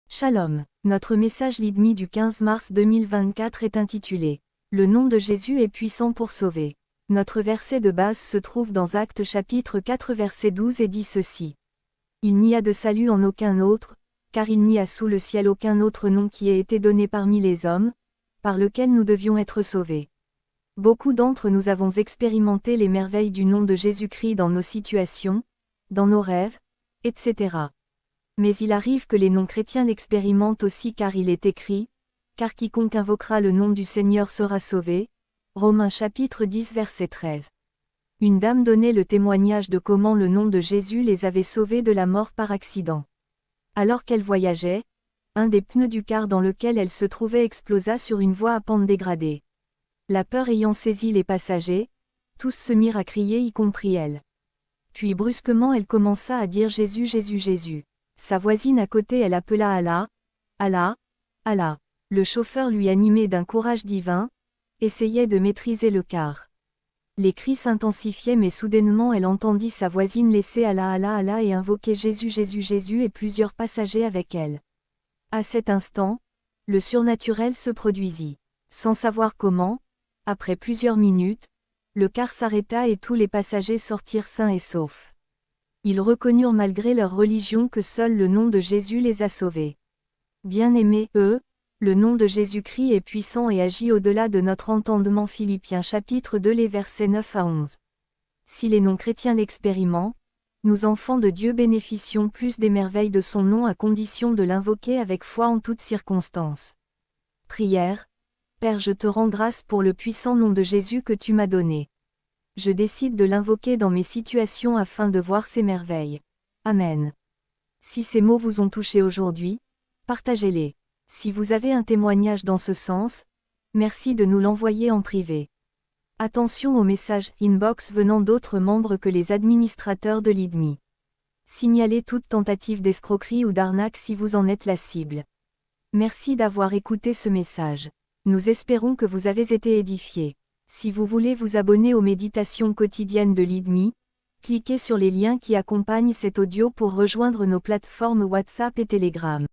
Shalom. Notre message LIDMI du 15 mars 2024 est intitulé « Le nom de Jésus est puissant pour sauver ». Notre verset de base se trouve dans Actes chapitre 4 verset 12 et dit ceci. Il n'y a de salut en aucun autre, car il n'y a sous le ciel aucun autre nom qui ait été donné parmi les hommes, par lequel nous devions être sauvés. Beaucoup d'entre nous avons expérimenté les merveilles du nom de Jésus-Christ dans nos situations, dans nos rêves, etc. Mais il arrive que les non-chrétiens l'expérimentent aussi car il est écrit, « Car quiconque invoquera le nom du Seigneur sera sauvé » Romains chapitre 10 verset 13. Une dame donnait le témoignage de comment le nom de Jésus les avait sauvés de la mort par accident. Alors qu'elle voyageait, un des pneus du car dans lequel elle se trouvait explosa sur une voie à pente dégradée. La peur ayant saisi les passagers, tous se mirent à crier y compris elle. Puis brusquement elle commença à dire Jésus, Jésus, Jésus. Sa voisine à côté elle appela Allah, Allah, Allah. Le chauffeur lui animé d'un courage divin, essayait de maîtriser le car. Les cris s'intensifiaient mais soudainement elle entendit sa voisine laisser Allah, Allah, Allah et invoquer Jésus, Jésus, Jésus et plusieurs passagers avec elle. À cet instant, le surnaturel se produisit. Sans savoir comment, après plusieurs minutes, le car s'arrêta et tous les passagers sortirent sains et saufs. Ils reconnurent malgré leur religion que seul le nom de Jésus les a sauvés. Bien-aimés, le nom de Jésus-Christ est puissant et agit au-delà de notre entendement. Philippiens chapitre 2 les versets 9 à 11. Si les non-chrétiens l'expérimentent, nous enfants de Dieu bénéficions plus des merveilles de son nom à condition de l'invoquer avec foi en toutes circonstances. Prière. Père, je te rends grâce pour le puissant nom de Jésus que tu m'as donné. Je décide de l'invoquer dans mes situations afin de voir ses merveilles. Amen. Si ces mots vous ont touché aujourd'hui, partagez-les. Si vous avez un témoignage dans ce sens, merci de nous l'envoyer en privé. Attention aux messages inbox venant d'autres membres que les administrateurs de LIDMI. Signalez toute tentative d'escroquerie ou d'arnaque si vous en êtes la cible. Merci d'avoir écouté ce message. Nous espérons que vous avez été édifiés. Si vous voulez vous abonner aux méditations quotidiennes de LIDMI, cliquez sur les liens qui accompagnent cet audio pour rejoindre nos plateformes WhatsApp et Telegram.